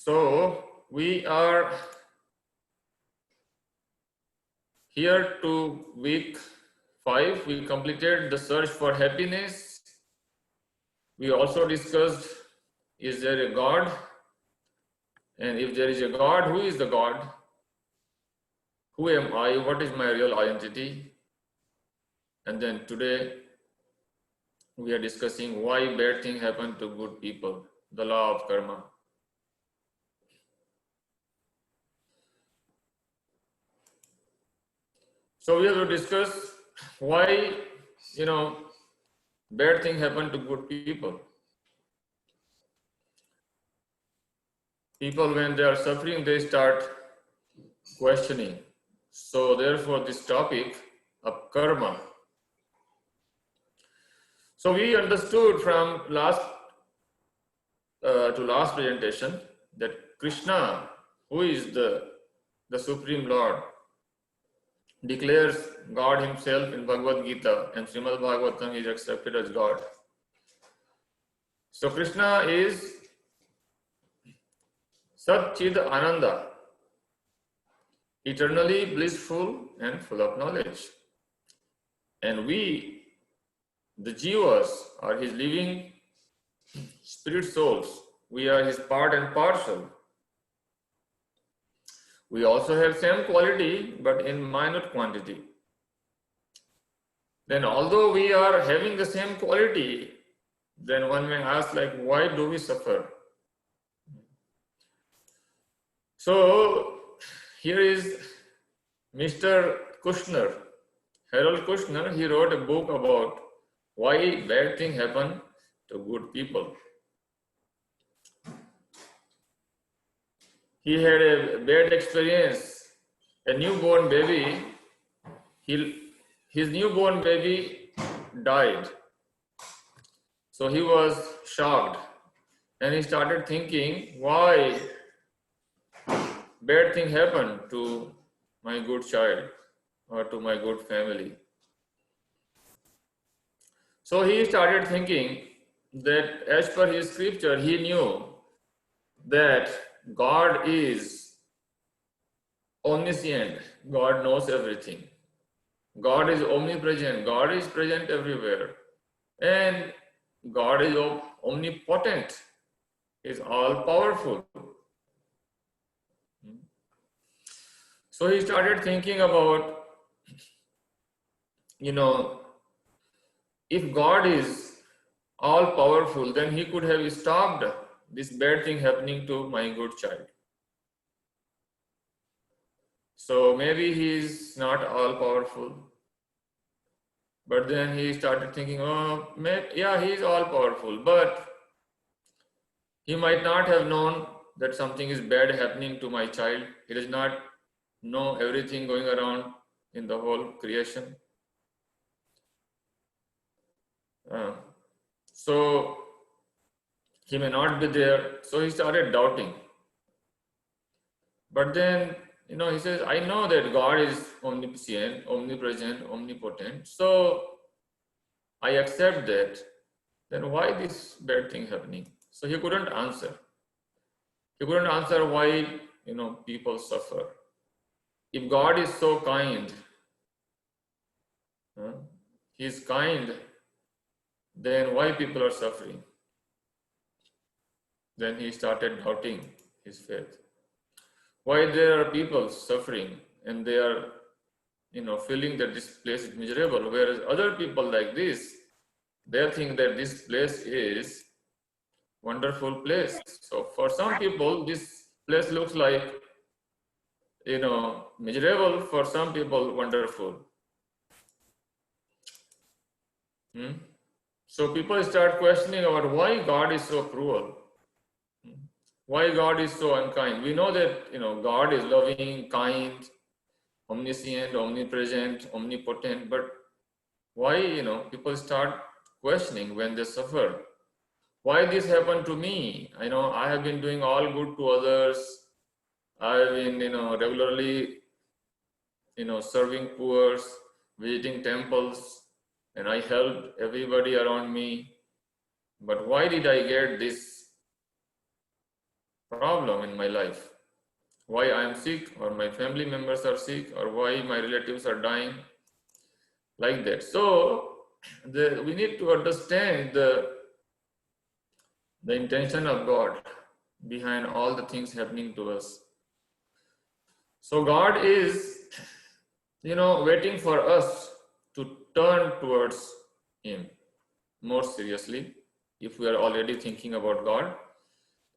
So we are here to week 5. We completed the search for happiness. We also discussed, is there a God? And if there is a God, who is the God? Who am I? What is my real identity? And then today we are discussing why bad things happen to good people, the law of karma. So we have to discuss why, bad things happen to good people. People, when they are suffering, they start questioning. So therefore, this topic of karma. So we understood from last presentation that Krishna, who is the Supreme Lord, declares God himself in Bhagavad Gita, and Srimad Bhagavatam is accepted as God. So Krishna is Sat Chid Ananda, eternally blissful and full of knowledge. And we, the Jivas, are his living spirit souls. We are his part and parcel. We also have same quality, but in minute quantity. Then although we are having the same quality, then one may ask, like, why do we suffer? So here is Mr. Kushner, Harold Kushner. He wrote a book about why bad things happen to good people. He had a bad experience. A newborn baby, his newborn baby died. So he was shocked and he started thinking, why bad thing happened to my good child or to my good family. So he started thinking that as per his scripture, he knew that God is omniscient. God knows everything. God is omnipresent. God is present everywhere. And God is omnipotent. He is all powerful. So he started thinking about, if God is all powerful, then he could have stopped this bad thing happening to my good child. So maybe he is not all powerful. But then he started thinking, he is all powerful, but he might not have known that something is bad happening to my child. He does not know everything going around in the whole creation. So he may not be there. So he started doubting. But then, he says, I know that God is omniscient, omnipresent, omnipotent. So I accept that. Then why this bad thing happening? So he couldn't answer. He couldn't answer why, people suffer. If God is so kind, he is kind, then why people are suffering? Then he started doubting his faith. Why there are people suffering and they are, feeling that this place is miserable, whereas other people like this, they think that this place is wonderful place. So for some people, this place looks like, miserable. For some people, wonderful. So people start questioning about why God is so cruel. Why God is so unkind. We know that, God is loving, kind, omniscient, omnipresent, omnipotent, but why, people start questioning when they suffer. Why this happened to me? I have been doing all good to others. I have been, regularly, serving poor, visiting temples, and I helped everybody around me. But why did I get this problem in my life, why I am sick, or my family members are sick, or why my relatives are dying, like that. So we need to understand the intention of God behind all the things happening to us. So God is, waiting for us to turn towards Him more seriously. If we are already thinking about God,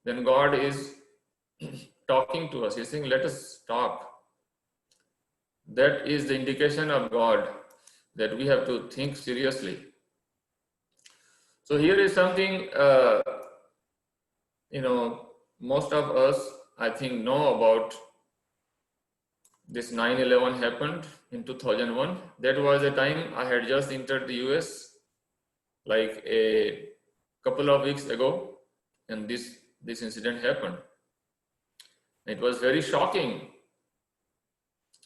then God is talking to us. He's saying, let us talk. That is the indication of God that we have to think seriously. So here is something, most of us, I think, know about. This 9/11 happened in 2001. That was a time I had just entered the US, like a couple of weeks ago, and this incident happened. It was very shocking,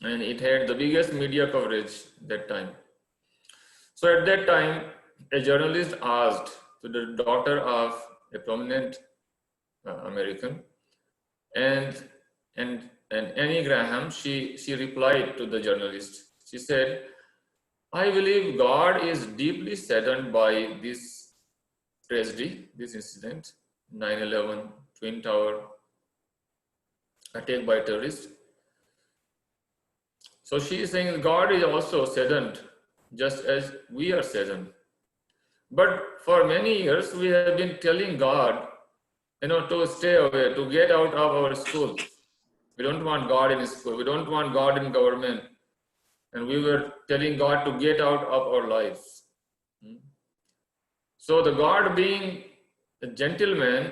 and it had the biggest media coverage that time. So at that time, a journalist asked to the daughter of a prominent American, and Annie Graham, she replied to the journalist. She said, I believe God is deeply saddened by this tragedy, this incident, 9/11 Twin Tower attack by terrorists. So she is saying God is also saddened, just as we are saddened. But for many years, we have been telling God, to stay away, to get out of our schools. We don't want God in school. We don't want God in government. And we were telling God to get out of our lives. So the God, being a gentleman,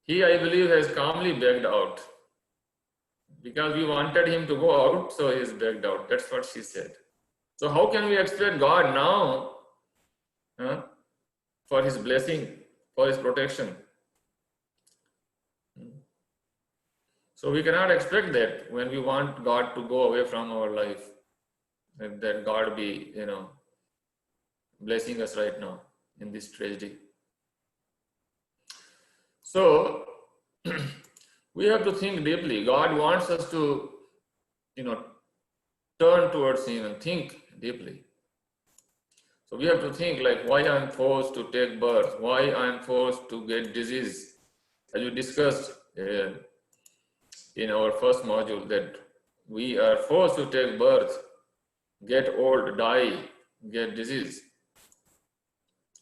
He, I believe, has calmly backed out. Because we wanted Him to go out, so He has backed out. That's what she said. So how can we expect God now for His blessing, for His protection? So we cannot expect that when we want God to go away from our life, that God be, blessing us right now in this tragedy. So we have to think deeply. God wants us to, turn towards Him and think deeply. So we have to think like why I am forced to take birth, why I am forced to get disease. As we discussed in our first module, that we are forced to take birth, get old, die, get disease.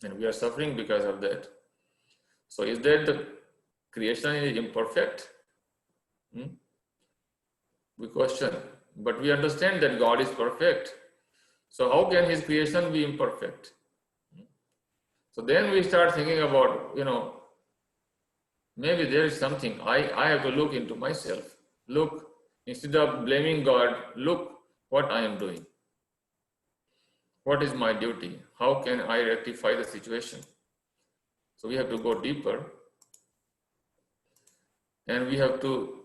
And we are suffering because of that. So is that the creation is imperfect? We question. But we understand that God is perfect. So how can His creation be imperfect? So then we start thinking about, maybe there is something. I have to look into myself. Look, instead of blaming God, look what I am doing. What is my duty? How can I rectify the situation? So we have to go deeper. And we have to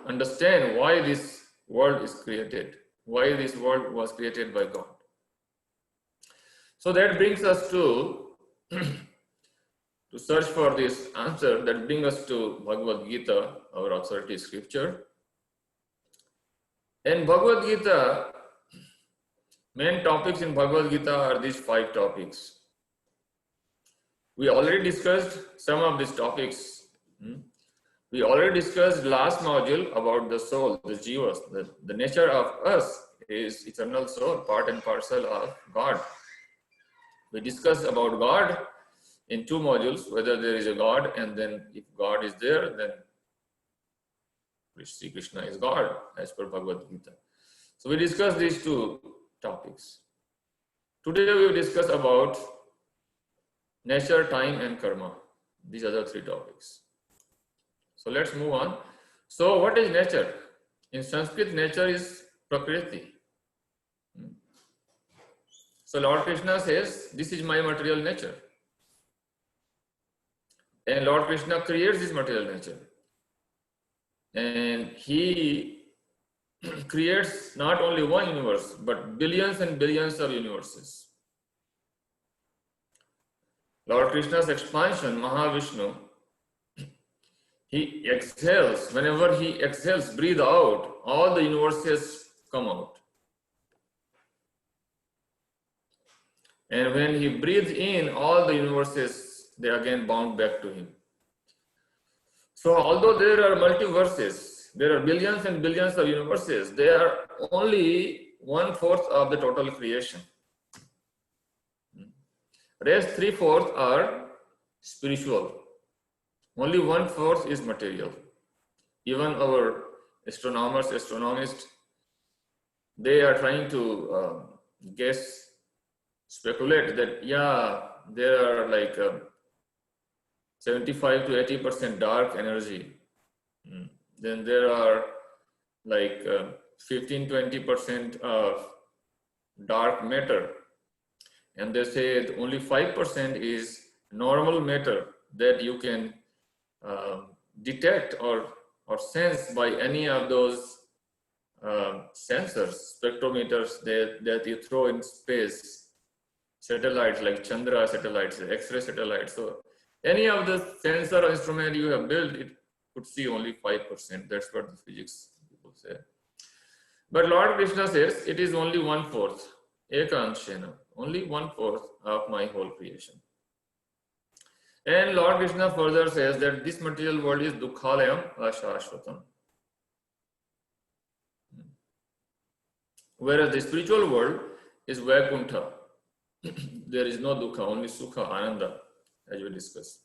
understand why this world is created. Why this world was created by God. So that brings us to search for this answer. That brings us to Bhagavad Gita, our authority scripture. In Bhagavad Gita, main topics in Bhagavad Gita are these 5 topics. We already discussed some of these topics. We already discussed last module about the soul, the jivas. The nature of us is eternal soul, part and parcel of God. We discussed about God in 2 modules, whether there is a God, and then if God is there, then Sri Krishna is God, as per Bhagavad Gita. So we discussed these 2 topics. Today we will discuss about nature, time, and karma. These are the 3 topics. So let's move on. So what is nature? In Sanskrit, nature is Prakriti. So Lord Krishna says, this is my material nature. And Lord Krishna creates this material nature. And He creates not only one universe, but billions and billions of universes. Lord Krishna's expansion, Mahavishnu, he exhales. Whenever he exhales, breathe out, all the universes come out. And when he breathes in, all the universes, they again bound back to him. So although there are multiverses, there are billions and billions of universes, they are only 1/4 of the total creation. Rest 3/4 are spiritual. Only 1/4 is material. Even our astronomers, astronomists, they are trying to guess, speculate that, yeah, there are like 75 to 80% dark energy. Then there are like 15-20% of dark matter. And they say only 5% is normal matter that you can detect or sense by any of those sensors, spectrometers that you throw in space, satellites like Chandra satellites, X-ray satellites. So any of the sensor or instrument you have built, it could see only 5%. That's what the physics people say. But Lord Krishna says it is only 1/4, ekanshena, only 1/4 of my whole creation. And Lord Krishna further says that this material world is dukkhalayam ashashvatam. Whereas the spiritual world is Vaikuntha. There is no dukkha, only sukha, ananda, as we discussed.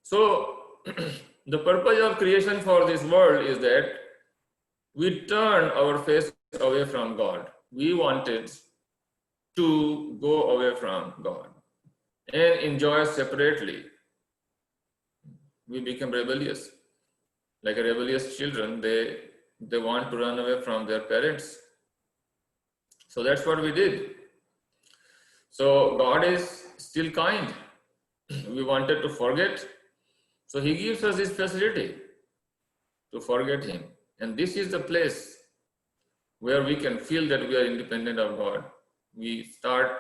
So, the purpose of creation for this world is that we turn our face away from God. We wanted to go away from God and enjoy separately. We become rebellious. Like a rebellious children, they want to run away from their parents. So that's what we did. So God is still kind. We wanted to forget. So he gives us this facility to forget him. And this is the place where we can feel that we are independent of God. We start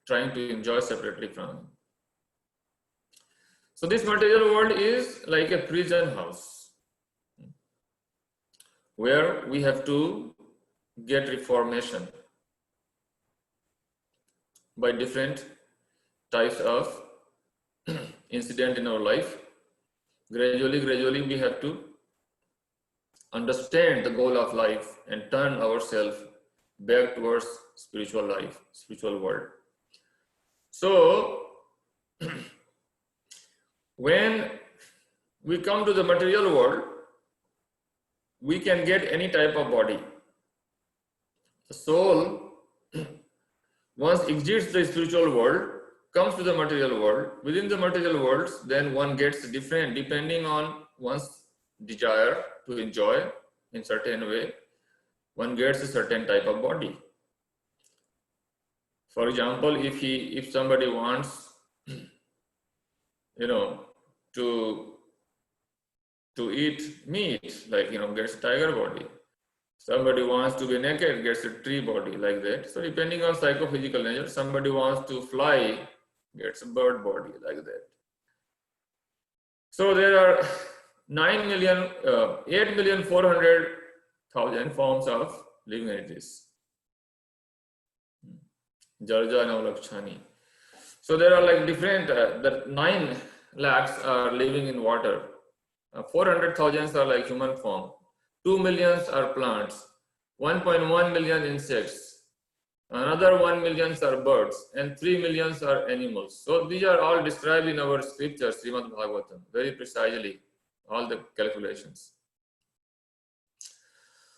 trying to enjoy separately from him. So this material world is like a prison house where we have to get reformation by different types of incident in our life. Gradually, we have to understand the goal of life and turn ourselves back towards spiritual life, spiritual world. So, when we come to the material world, we can get any type of body. The soul, once exits the spiritual world, comes to the material world. Within the material worlds, then one gets different depending on one's desire to enjoy in certain way. One gets a certain type of body. For example, if somebody wants, to eat meat, like gets tiger body. Somebody wants to be naked, gets a tree body, like that. So depending on psychophysical nature, somebody wants to fly, gets a bird body, like that. So there are 8,400,000 forms of living entities. Jarja and Avalakshani. So there are like different, the 9 lakhs are living in water. 400,000 are like human form. 2 million are plants. 1.1 million insects. Another 1 million are birds. And 3 million are animals. So these are all described in our scripture, Srimad Bhagavatam, very precisely, all the calculations.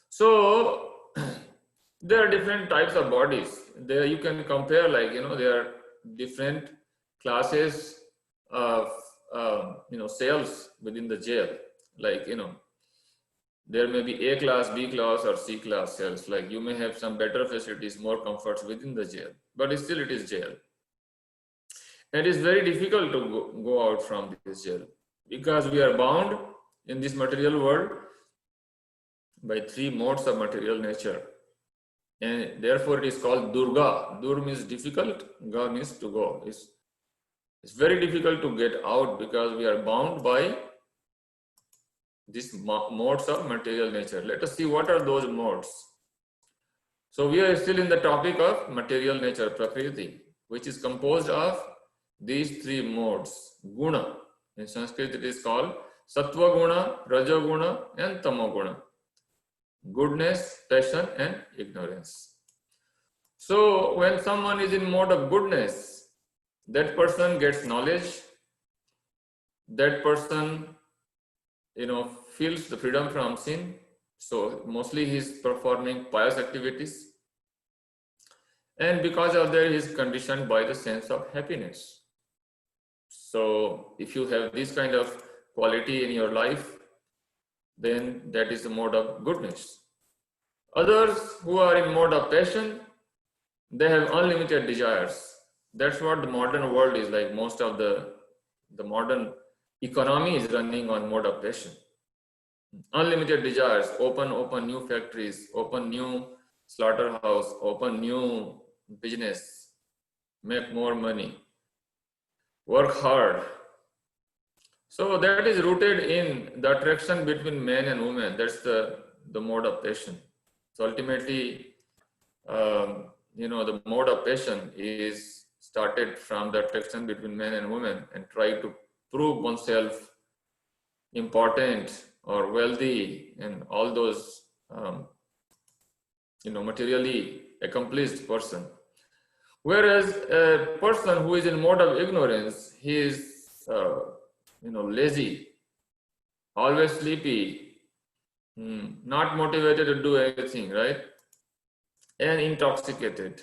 So there are different types of bodies. There you can compare, like, there are different classes of, cells within the jail. Like, there may be A class, B class, or C class cells. Like, you may have some better facilities, more comforts within the jail, but still it is jail. And it is very difficult to go out from this jail because we are bound in this material world by 3 modes of material nature. And therefore it is called Durga. Dur means difficult, Ga means to go. It's very difficult to get out because we are bound by these modes of material nature. Let us see what are those modes. So we are still in the topic of material nature, Prakriti, which is composed of these three modes. Guna. In Sanskrit it is called Sattva Guna, Raja Guna and Tamo Guna. Goodness, passion and ignorance. So when someone is in mode of goodness, that person gets knowledge, that person feels the freedom from sin. So mostly he is performing pious activities, and because of that he is conditioned by the sense of happiness. So if you have this kind of quality in your life, then that is the mode of goodness. Others who are in mode of passion, they have unlimited desires. That's what the modern world is like. Most of the modern economy is running on mode of passion. Unlimited desires, open new factories, open new slaughterhouse, open new business, make more money, work hard. So that is rooted in the attraction between man and woman. That's the mode of passion. So ultimately, the mode of passion is started from the attraction between man and woman, and try to prove oneself important or wealthy and all those materially accomplished person. Whereas a person who is in mode of ignorance, he is lazy, always sleepy, not motivated to do anything, right? And intoxicated,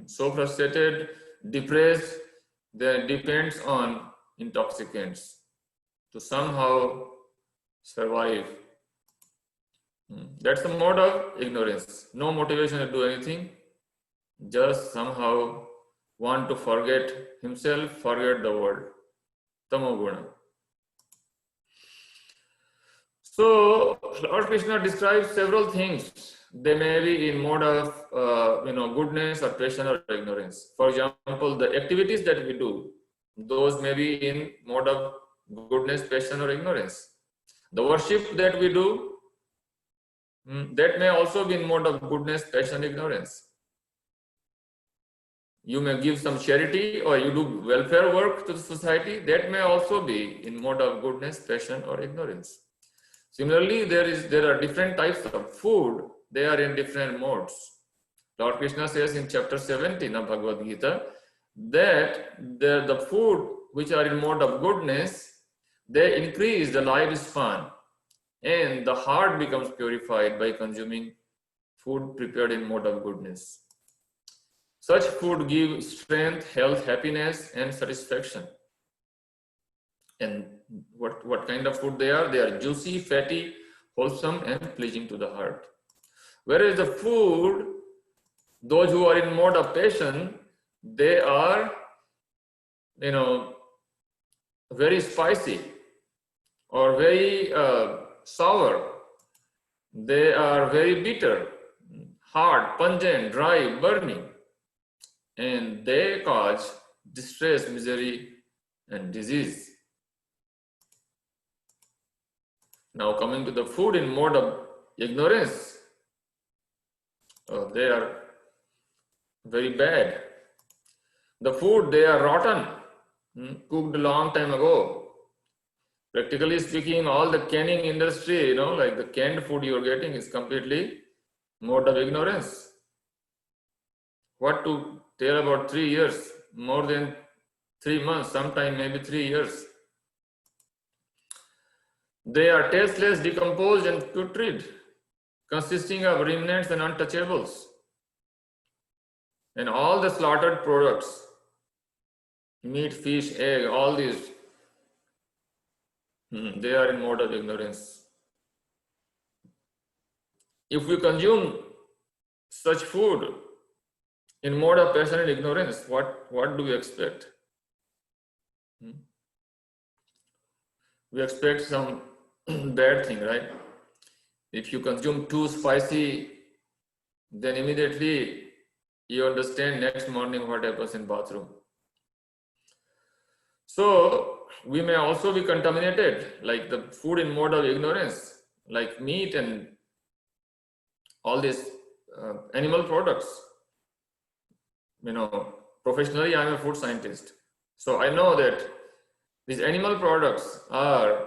so frustrated, depressed, that depends on intoxicants to somehow survive. That's the mode of ignorance. No motivation to do anything, just somehow want to forget himself, forget the world. Tamoguna. So Lord Krishna describes several things. They may be in mode of goodness or passion or ignorance. For example, the activities that we do, those may be in mode of goodness, passion or ignorance. The worship that we do, that may also be in mode of goodness, passion, ignorance. You may give some charity or you do welfare work to the society, that may also be in mode of goodness, passion or ignorance. Similarly, there are different types of food, they are in different modes. Lord Krishna says in chapter 17 of Bhagavad Gita that the food which are in mode of goodness, they increase the lifespan and the heart becomes purified by consuming food prepared in mode of goodness. Such food gives strength, health, happiness and satisfaction. And what kind of food they are? They are juicy, fatty, wholesome and pleasing to the heart. Whereas the food, those who are in mode of passion, they are very spicy or very sour. They are very bitter, hard, pungent, dry, burning, and they cause distress, misery and disease. Now coming to the food in mode of ignorance, they are very bad. The food, they are rotten, cooked a long time ago. Practically speaking, all the canning industry, like the canned food you're getting is completely mode of ignorance. What to tell about 3 years, more than 3 months, sometime maybe 3 years. They are tasteless, decomposed and putrid, consisting of remnants and untouchables. And all the slaughtered products, meat, fish, egg, all these, they are in mode of ignorance. If we consume such food in mode of passion and ignorance, what do we expect? We expect some bad thing, right? If you consume too spicy, then immediately you understand next morning what happens in bathroom. So we may also be contaminated, like the food in mode of ignorance, like meat and all these animal products. Professionally, I'm a food scientist. So I know that these animal products are,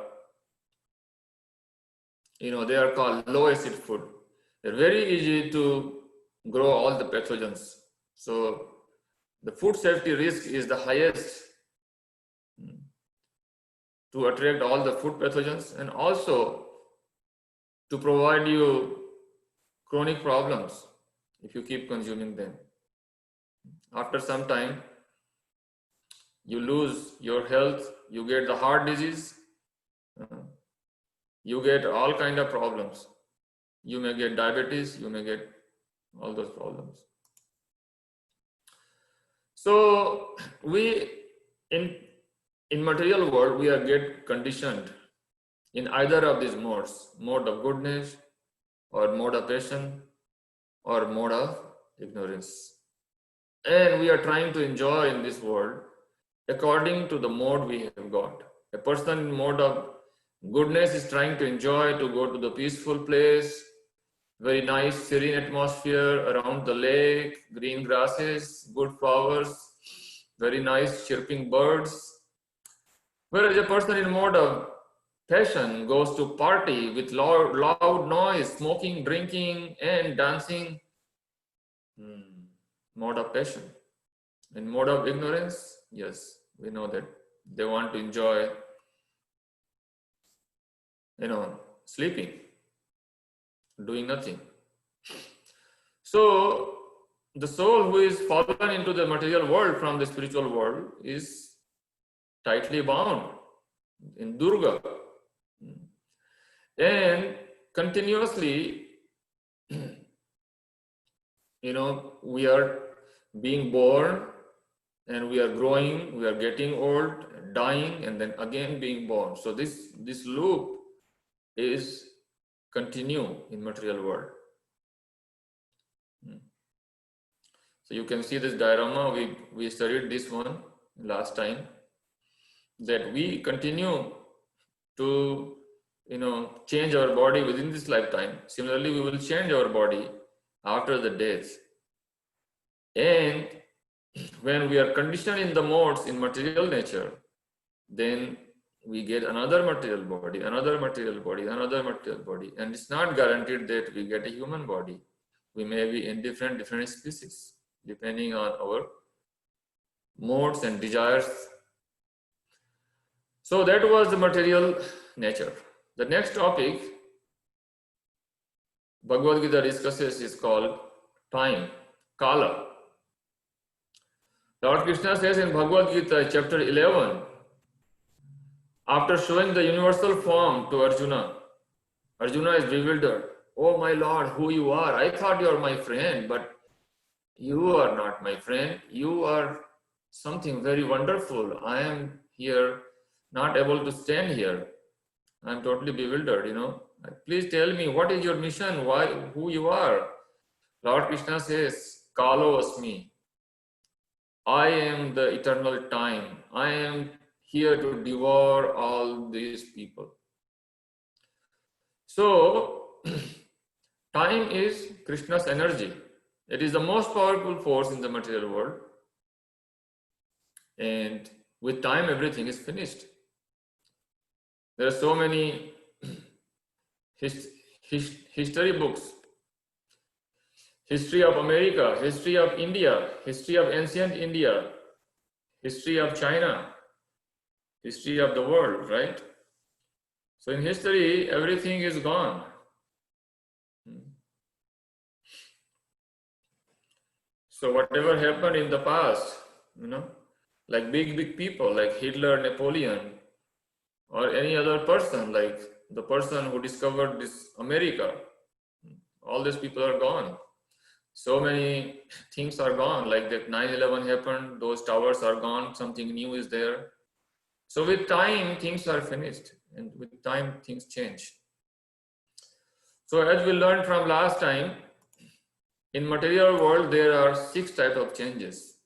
they are called low acid food. They're very easy to grow all the pathogens. So the food safety risk is the highest to attract all the food pathogens and also to provide you chronic problems if you keep consuming them. After some time, you lose your health, you get the heart disease, you get all kind of problems. You may get diabetes, you may get all those problems. So we, in material world, we are get conditioned in either of these modes, mode of goodness or mode of passion or mode of ignorance. And we are trying to enjoy in this world according to the mode we have got. A person in mode of goodness is trying to enjoy, to go to the peaceful place, very nice serene atmosphere around the lake, green grasses, good flowers, very nice chirping birds. Whereas a person in mode of passion goes to party with loud noise, smoking, drinking, and dancing. Mode of passion. In mode of ignorance, yes, we know that they want to enjoy, sleeping, doing nothing. So the soul who is fallen into the material world from the spiritual world is tightly bound in Durga. And continuously, we are being born and we are growing, we are getting old, dying, and then again being born. So this loop is continue in material world. So you can see this diorama, we studied this one last time, that we continue to change our body within this lifetime. Similarly, we will change our body after the death. And when we are conditioned in the modes in material nature, then we get another material body, another material body, another material body. And it's not guaranteed that we get a human body. We may be in different species, depending on our modes and desires. So that was the material nature. The next topic Bhagavad Gita discusses is called time, Kala. Lord Krishna says in Bhagavad Gita, chapter 11, after showing the universal form to Arjuna, Arjuna is bewildered. Oh my Lord, who you are? I thought you are my friend, but you are not my friend. You are something very wonderful. I am here, not able to stand here. I am totally bewildered, Please tell me, what is your mission? Why, who you are? Lord Krishna says, Kalo Asmi. I am the eternal time. I am here to devour all these people. So, time is Krishna's energy. It is the most powerful force in the material world. And with time, everything is finished. There are so many history books. History of America, history of India, history of ancient India, history of China, history of the world, right? So in history, everything is gone. So whatever happened in the past, like big people like Hitler, Napoleon, or any other person, like the person who discovered this America, all these people are gone. So many things are gone, like that 9/11 happened, those towers are gone, something new is there. So with time, things are finished, and with time, things change. So as we learned from last time, in material world, there are 6 types of changes.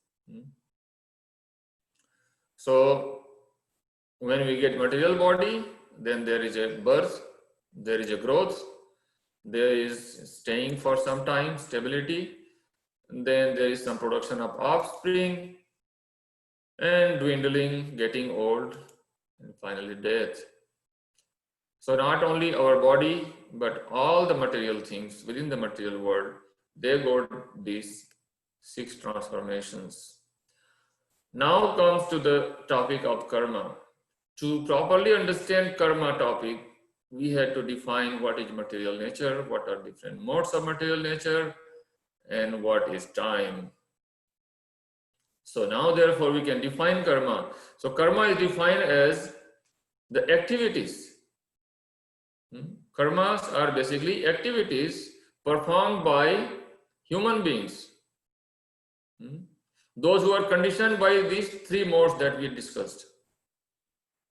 So when we get material body, then there is a birth, there is a growth, there is staying for some time, stability, then there is some production of offspring, and dwindling, getting old, and finally death. So not only our body, but all the material things within the material world, they go these 6 transformations. Now comes to the topic of karma. To properly understand karma topic, we had to define what is material nature, what are different modes of material nature, and what is time. So now therefore we can define karma. So karma is defined as the activities. Karmas are basically activities performed by human beings. Those who are conditioned by these 3 modes that we discussed,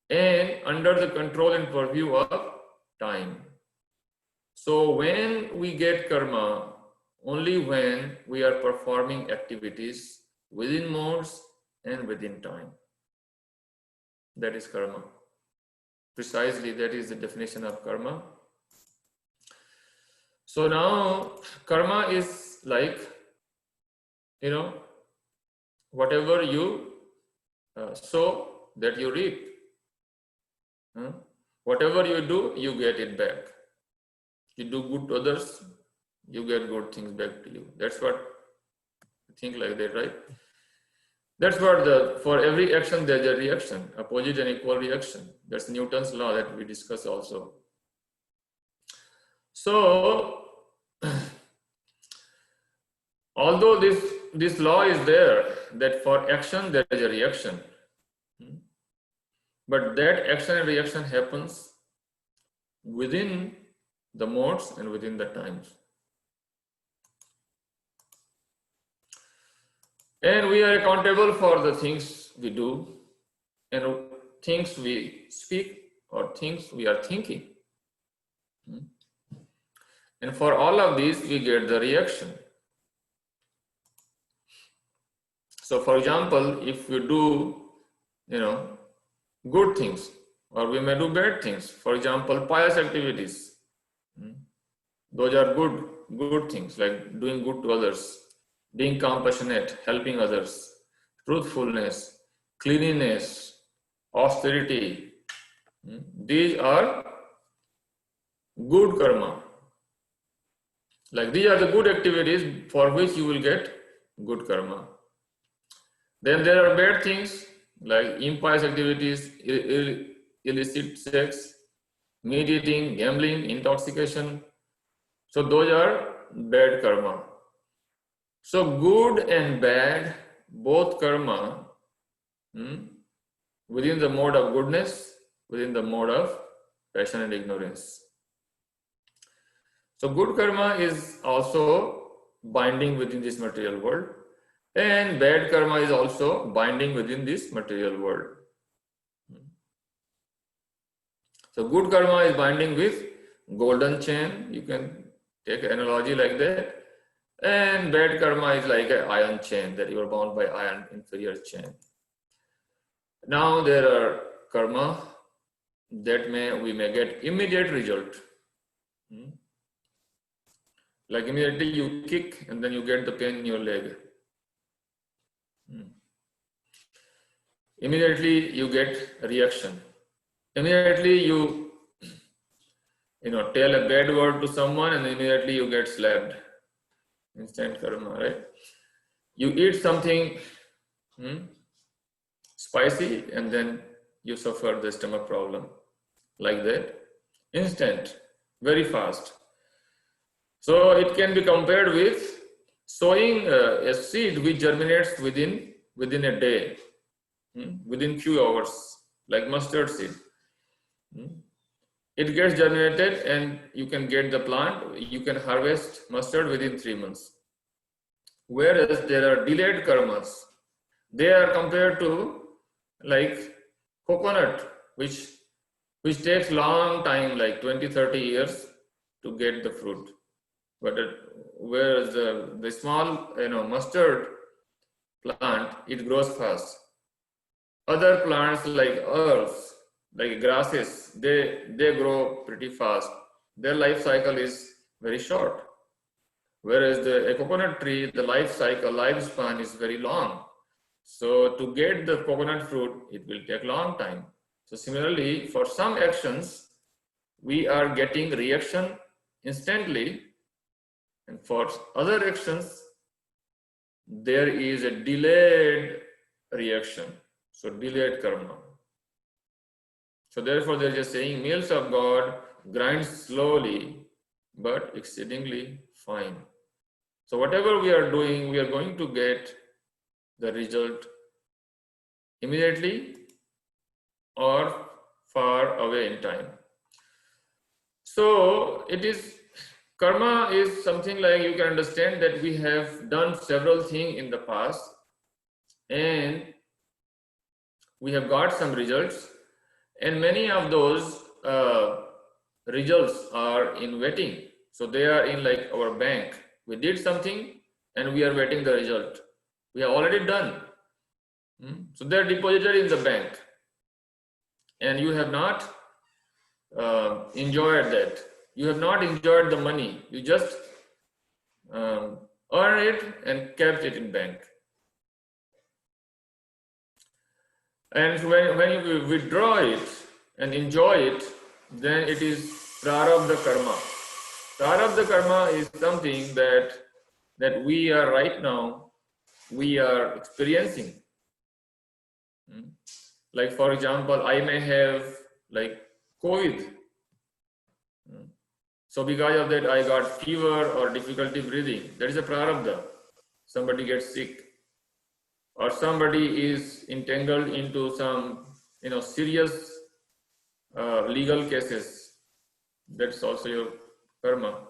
and under the control and purview of time. So when we get karma, only when we are performing activities within modes and within time. That is karma. Precisely, that is the definition of karma. So now karma is like, whatever you sow, that you reap. Whatever you do, you get it back. You do good to others, you get good things back to you. That's what I think, like that, right? That's what for every action there's a reaction, opposite and equal reaction. That's Newton's law that we discuss also. So although this law is there, that for action there is a reaction, but that action and reaction happens within the modes and within the times. And we are accountable for the things we do and things we speak or things we are thinking. And for all of these, we get the reaction. So for example, if you do, good things, or we may do bad things, for example, pious activities, those are good things, like doing good to others, being compassionate, helping others, truthfulness, cleanliness, austerity. These are good karma. Like these are the good activities for which you will get good karma. Then there are bad things like impious activities, illicit sex, meat eating, gambling, intoxication. So those are bad karma. So good and bad, both karma, within the mode of goodness, within the mode of passion and ignorance. So good karma is also binding within this material world, and bad karma is also binding within this material world. So good karma is binding with golden chain, you can take an analogy like that, and bad karma is like an iron chain, that you are bound by iron inferior chain. Now there are karma that we may get immediate result. Like immediately you kick and then you get the pain in your leg. Immediately you get a reaction. Immediately you tell a bad word to someone and immediately you get slapped. Instant karma, right? You eat something spicy and then you suffer the stomach problem. Like that. Instant, very fast. So it can be compared with sowing a seed which germinates within a day, within few hours, like mustard seed. It gets germinated and you can get the plant, you can harvest mustard within 3 months. Whereas there are delayed karmas. They are compared to like coconut, which takes long time, like 20-30 years to get the fruit. But whereas the small mustard plant, it grows fast. Other plants like herbs, like grasses, they grow pretty fast. Their life cycle is very short. Whereas a coconut tree, the lifespan is very long. So to get the coconut fruit, it will take long time. So similarly, for some actions, we are getting reaction instantly, and for other actions, there is a delayed reaction. So delayed karma. So therefore, there is a saying, meals of God grind slowly, but exceedingly fine. So whatever we are doing, we are going to get the result immediately or far away in time. So it is, karma is something like you can understand that we have done several things in the past and we have got some results, and many of those results are in waiting. So they are in like our bank. We did something and we are waiting the result. We have already done. So they are deposited in the bank and you have not enjoyed that. You have not enjoyed the money. You just earned it and kept it in bank. And when you withdraw it and enjoy it, then it is prarabdha karma. Prarabdha karma is something that we are right now, we are experiencing. Like for example, I may have like COVID. So because of that, I got fever or difficulty breathing. That is a prarabdha. Somebody gets sick, or somebody is entangled into some, serious legal cases. That's also your karma.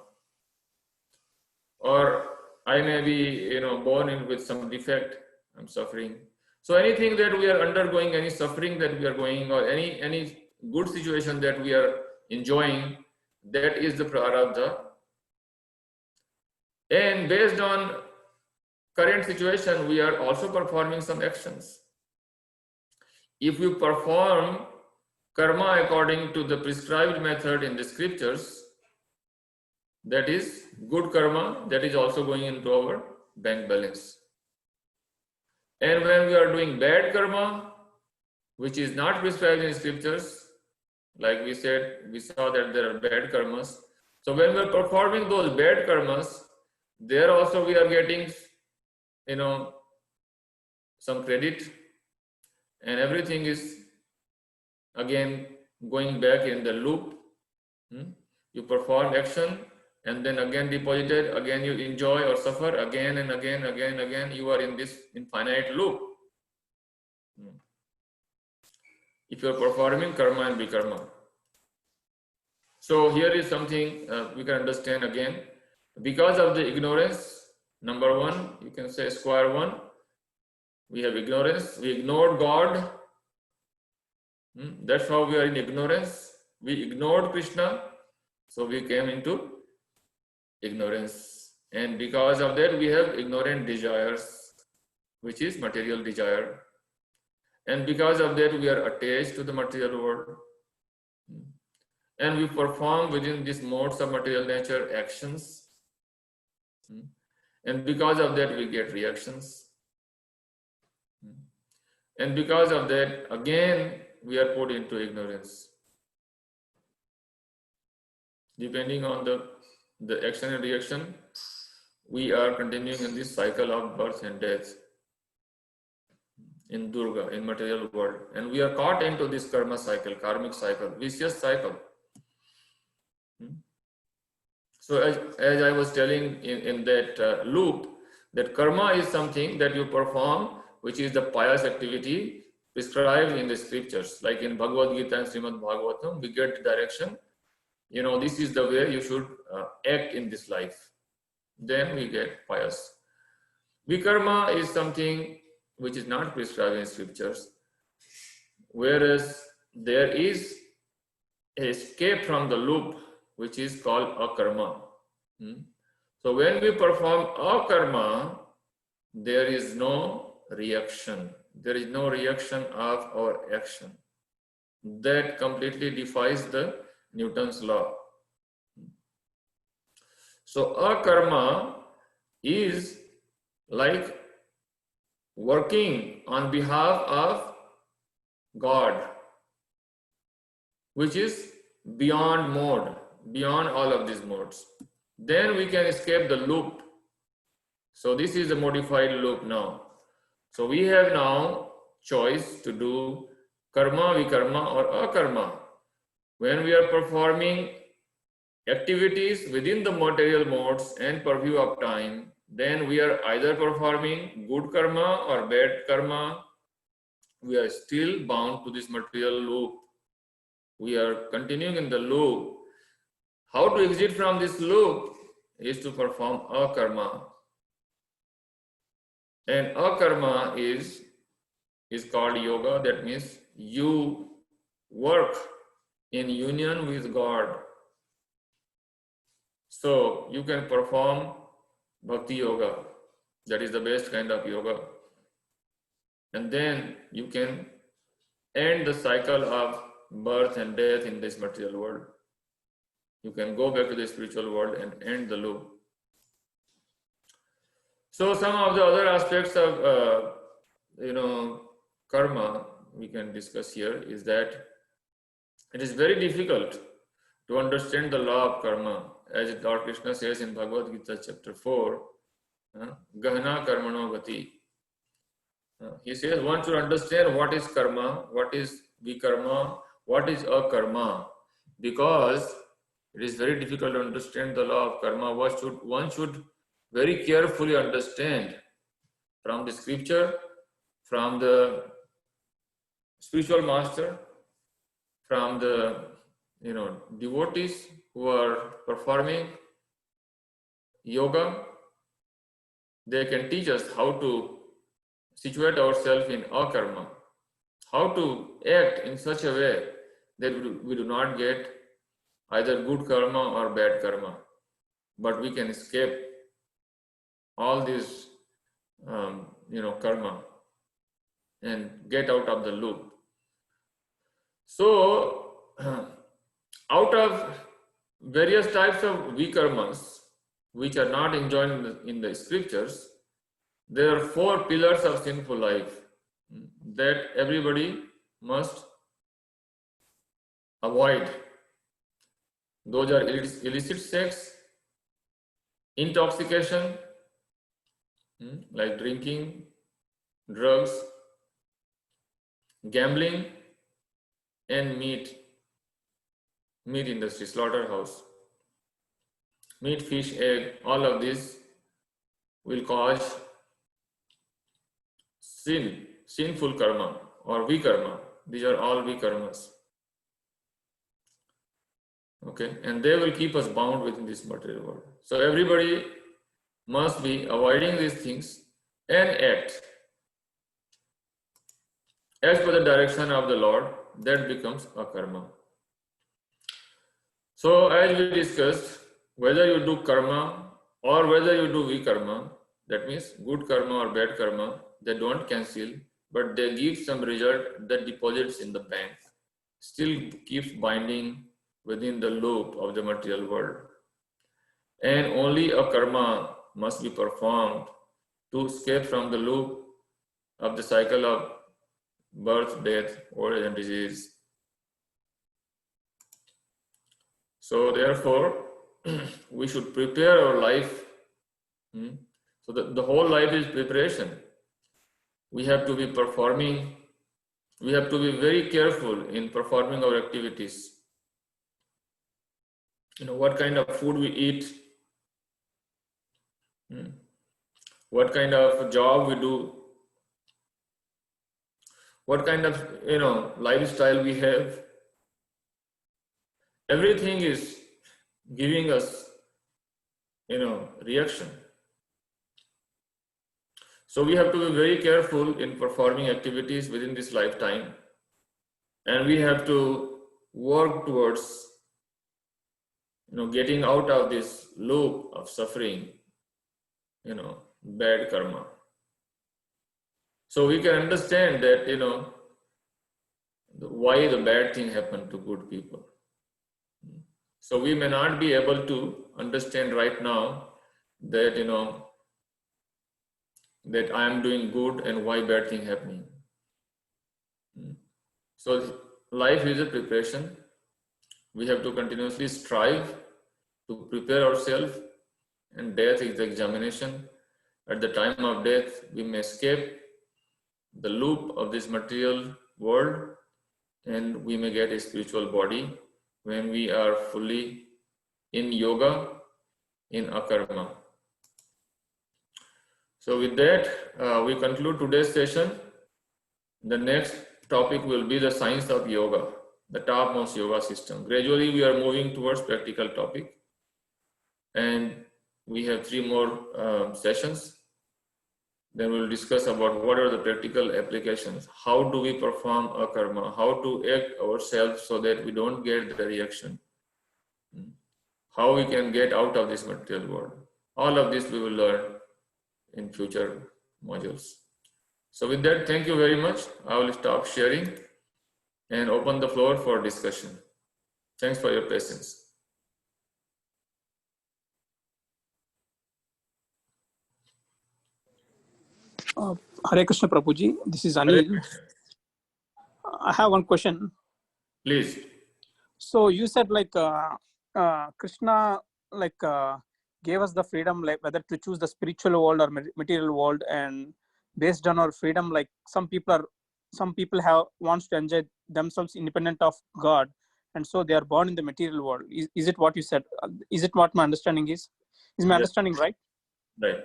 Or I may be, born in with some defect. I'm suffering. So anything that we are undergoing, any suffering that we are going, or any good situation that we are enjoying, that is the prarabdha. And based on current situation, we are also performing some actions. If you perform karma according to the prescribed method in the scriptures, that is good karma, that is also going into our bank balance. And when we are doing bad karma, which is not prescribed in scriptures, like we said, we saw that there are bad karmas. So when we are performing those bad karmas, there also we are getting, some credit, and everything is again going back in the loop. You perform action and then again deposited, again you enjoy or suffer, again and again, you are in this infinite loop. If you are performing karma and vikarma. So here is something we can understand again. Because of the ignorance, number one, you can say square one, we have ignorance, we ignored God. That's how we are in ignorance. We ignored Krishna, so we came into ignorance. And because of that, we have ignorant desires, which is material desire. And because of that, we are attached to the material world. And we perform within these modes of material nature actions. And because of that, we get reactions. And because of that, again, we are put into ignorance. Depending on the action and reaction, we are continuing in this cycle of birth and death in Durga, in material world. And we are caught into this karma cycle, karmic cycle, vicious cycle. So as I was telling in that loop, that karma is something that you perform, which is the pious activity prescribed in the scriptures. Like in Bhagavad Gita and Srimad Bhagavatam, we get direction. This is the way you should act in this life. Then we get pious. Vikarma is something which is not prescribed in scriptures, whereas there is an escape from the loop, which is called akarma. So when we perform akarma, there is no reaction. There is no reaction of our action. that completely defies the Newton's law. So akarma is like working on behalf of God, which is beyond mode, beyond all of these modes. Then we can escape the loop. So this is the modified loop now. So we have now choice to do karma, vikarma or akarma. When we are performing activities within the material modes and purview of time, then we are either performing good karma or bad karma. We are still bound to this material loop. We are continuing in the loop. How to exit from this loop is to perform akarma. And akarma is called yoga. That means you work in union with God. So you can perform bhakti yoga. That is the best kind of yoga. And then you can end the cycle of birth and death in this material world. You can go back to the spiritual world and end the loop. So some of the other aspects of karma we can discuss here is that it is very difficult to understand the law of karma, as Lord Krishna says in Bhagavad Gita chapter 4, Gahana Karmano Gati. He says one should understand what is karma, what is vikarma, what is akarma, because it is very difficult to understand the law of karma. One should very carefully understand from the scripture, from the spiritual master, from the devotees who are performing yoga. They can teach us how to situate ourselves in akarma, how to act in such a way that we do not get either good karma or bad karma, but we can escape all this karma and get out of the loop. So out of various types of vikarmas which are not enjoined in the scriptures, there are 4 pillars of sinful life that everybody must avoid. Those are illicit sex, intoxication, like drinking, drugs, gambling, and meat industry, slaughterhouse. Meat, fish, egg, all of this will cause sinful karma or vikarma. These are all vikarmas. Okay, and they will keep us bound within this material world. So everybody must be avoiding these things and act as per the direction of the Lord. That becomes a karma. So as we discussed, whether you do karma or whether you do vikarma, that means good karma or bad karma, they don't cancel, but they give some result that deposits in the bank, still keeps binding within the loop of the material world. And only a karma must be performed to escape from the loop of the cycle of birth, death, old age and disease. So therefore, we should prepare our life. So the whole life is preparation. We have to be performing, we have to be very careful in performing our activities. What kind of food we eat, what kind of job we do, what kind of lifestyle we have. Everything is giving us reaction. So we have to be very careful in performing activities within this lifetime, and we have to work towards getting out of this loop of suffering, bad karma. So we can understand that why the bad thing happened to good people. So we may not be able to understand right now that, that I am doing good and why bad thing happening. So life is a preparation. We have to continuously strive to prepare ourselves, and death is the examination. At the time of death, we may escape the loop of this material world, and we may get a spiritual body when we are fully in yoga, in akarma. So with that, we conclude today's session. The next topic will be the science of yoga, the topmost yoga system. Gradually, we are moving towards practical topic, and we have 3 more sessions. Then we'll discuss about what are the practical applications. How do we perform a karma? How to act ourselves so that we don't get the reaction? How we can get out of this material world? All of this we will learn in future modules. So with that, thank you very much. I will stop sharing and open the floor for discussion. Thanks for your patience. Hare Krishna Prabhuji, this is Anil. I have one question. Please. So you said Krishna gave us the freedom, like whether to choose the spiritual world or material world, and based on our freedom, like some people wants to enjoy themselves independent of God, and so they are born in the material world. Is it what you said? Is it what my understanding is? Is my understanding right? Right.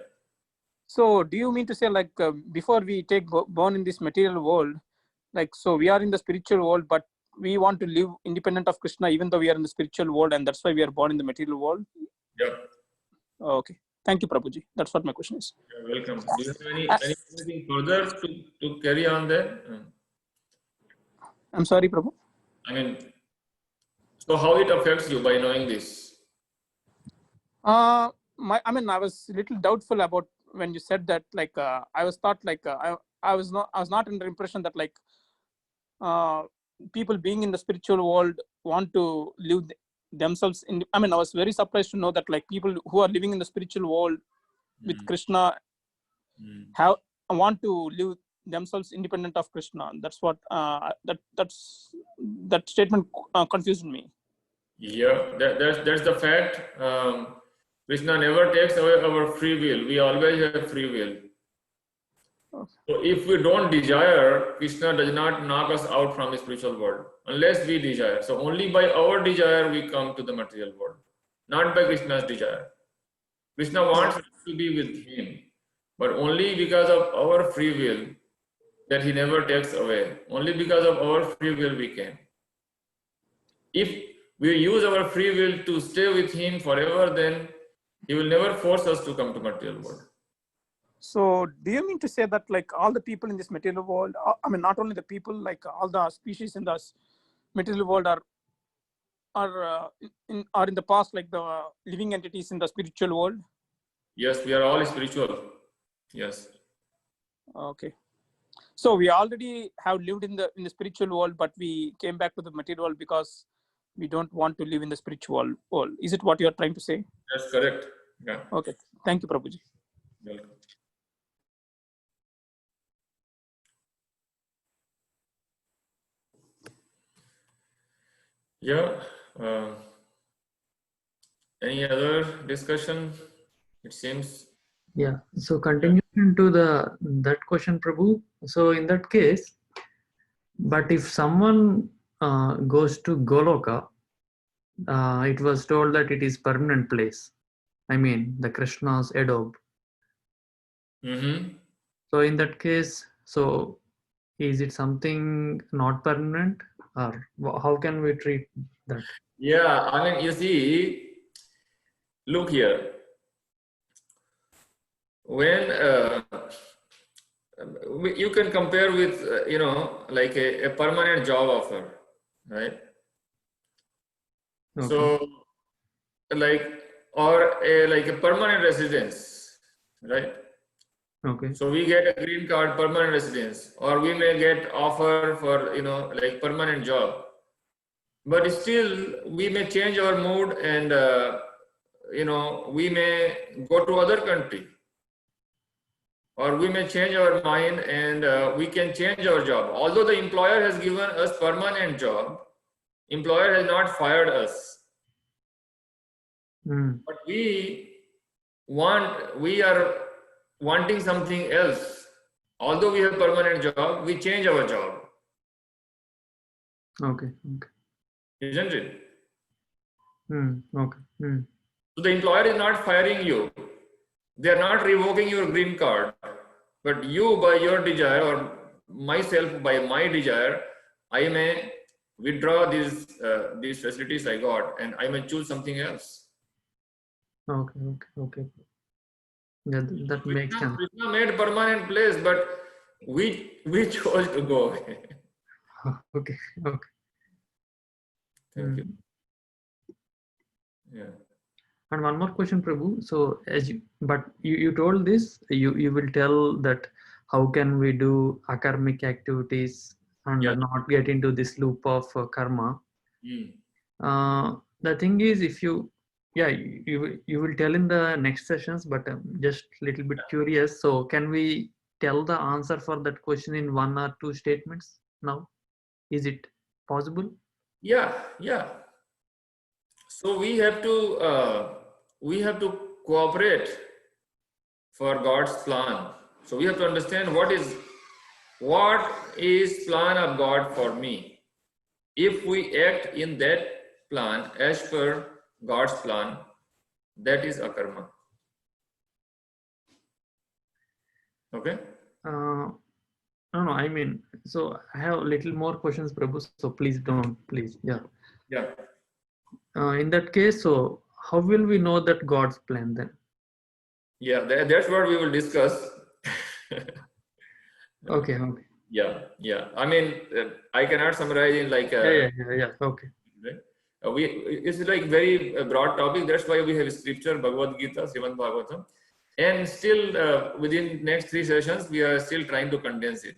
So do you mean to say before we take born in this material world, so we are in the spiritual world, but we want to live independent of Krishna even though we are in the spiritual world, and that's why we are born in the material world? Yeah. Okay. Thank you, Prabhuji. That's what my question is. You're welcome. Do you have anything further to carry on there? I'm sorry, Prabhu. I mean, so how it affects you by knowing this? I was a little doubtful about when you said that. I was thought I was not under impression that people being in the spiritual world want to live themselves in. I was very surprised to know that people who are living in the spiritual world with Krishna want to live themselves independent of Krishna. That's what that statement confused me. Yeah, that's the fact. Krishna never takes away our free will. We always have free will. Okay. So if we don't desire, Krishna does not knock us out from the spiritual world unless we desire. So only by our desire we come to the material world, not by Krishna's desire. Krishna wants us to be with him, but only because of our free will that he never takes away. Only because of our free will we can. If we use our free will to stay with him forever, then he will never force us to come to material world. So do you mean to say that all the people in this material world, not only the people, all the species in the material world are in the past the living entities in the spiritual world? Yes, we are all spiritual. Yes. Okay. So we already have lived in the spiritual world, but we came back to the material world because we don't want to live in the spiritual world. Is it what you are trying to say? That's correct. Yeah. Okay. Thank you, Prabhuji. Welcome. Yeah. Any other discussion? It seems. Yeah. So continuing to that question, Prabhu. So in that case, but if someone goes to Goloka, it was told that it is permanent place. I mean, the Krishna's Adobe. So in that case, so is it something not permanent, or how can we treat that? Yeah, you see, look here. When you can compare with, like a permanent job offer, right? Okay. So, or like a permanent residence, right? Okay. So we get a green card, permanent residence, or we may get offer for, like permanent job. But still, we may change our mood and, we may go to other country, or we may change our mind and we can change our job. Although the employer has given us permanent job, employer has not fired us. But we are wanting something else. Although we have permanent job, we change our job, Okay. isn't it? Okay. So the employer is not firing you. They are not revoking your green card. But you, by your desire, or myself, by my desire, I may withdraw these facilities I got, and I may choose something else. Okay. Yeah, that makes sense. Krishna made permanent place, but we chose to go away. Okay. Thank you. Yeah. And one more question, Prabhu. So you told this, you will tell that how can we do akarmic activities and not get into this loop of karma. The thing is, if you will tell in the next sessions, but just little bit curious. So can we tell the answer for that question in 1 or 2 statements now? Is it possible? Yeah. So we have to cooperate for God's plan. So we have to understand what is plan of God for me. If we act in that plan as per God's plan, that is akarma. Okay? No. I mean, so I have a little more questions, Prabhu. So please. Yeah. In that case, so how will we know that God's plan then? Yeah, that's what we will discuss. Okay. Yeah. I mean, I cannot summarize in like. Yeah. Okay. It's like very broad topic. That's why we have scripture, Bhagavad Gita, Srimad Bhagavatam, and still within next 3 sessions we are still trying to condense it.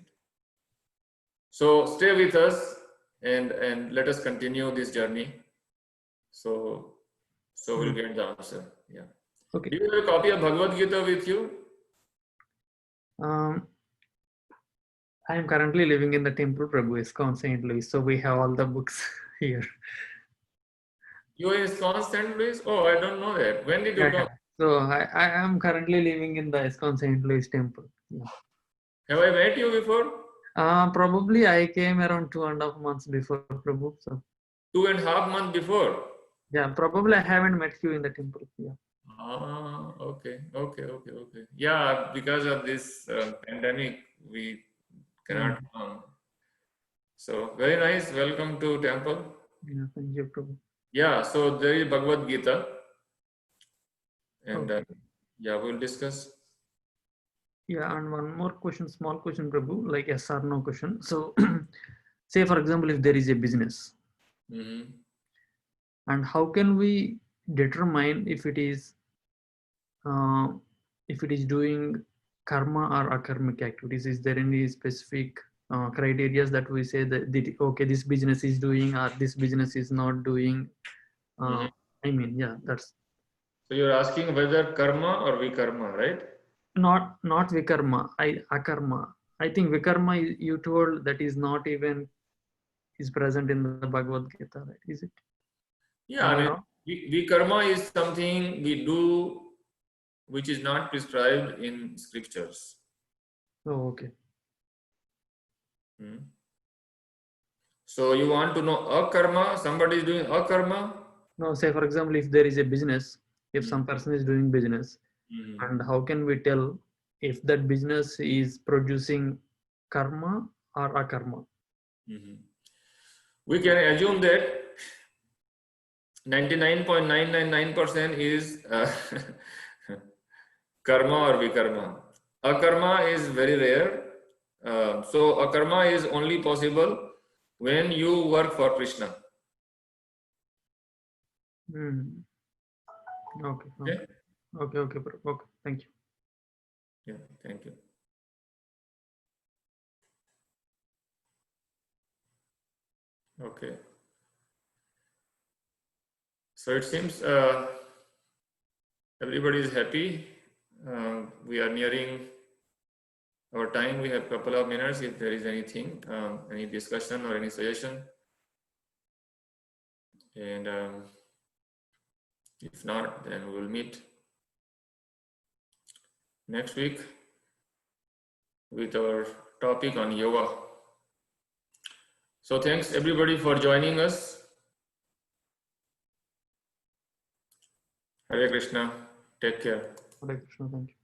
So stay with us and let us continue this journey. So we'll get the answer. Yeah. Okay. Do you have a copy of Bhagavad Gita with you? I am currently living in the temple, Prabhu, ISKCON St. Louis. So we have all the books here. You are in ISKCON St. Louis? Oh, I don't know that. When did you come? So I am currently living in the ISKCON St. Louis temple. Yeah. Have I met you before? Probably I came around 2.5 months before, Prabhu. So 2.5 months before? Yeah, probably I haven't met you in the temple. Yeah. Okay. Yeah, because of this pandemic, we cannot come. So very nice. Welcome to temple. Yeah, thank you, Prabhu. Yeah, so there is Bhagavad Gita, and Okay. we'll discuss. Yeah, and one more question, small question, Prabhu, like yes or no question. So, say for example, if there is a business, and how can we determine if it is doing karma or akarmic activities? Is there any specific criteria that we say that okay, this business is doing or this business is not doing? I mean, yeah, that's. So you're asking whether karma or vikarma, right? Not vikarma, akarma. I think vikarma you told that is not even is present in the Bhagavad Gita, right? Is it? Yeah, I mean, vikarma is something we do which is not prescribed in scriptures. Oh, okay. So you want to know akarma? Somebody is doing akarma? No, say for example, if there is a business, if some person is doing business, and how can we tell if that business is producing karma or akarma? We can assume that 99.999% is karma or vikarma. Akarma is very rare. So akarma is only possible when you work for Krishna. Okay. Thank you. Yeah, thank you. Okay. So it seems everybody is happy. We are nearing our time. We have a couple of minutes. If there is anything, any discussion or any suggestion, and if not, then we will meet next week with our topic on yoga. So thanks everybody for joining us. Hare Krishna. Take care. Hare Krishna, thank you.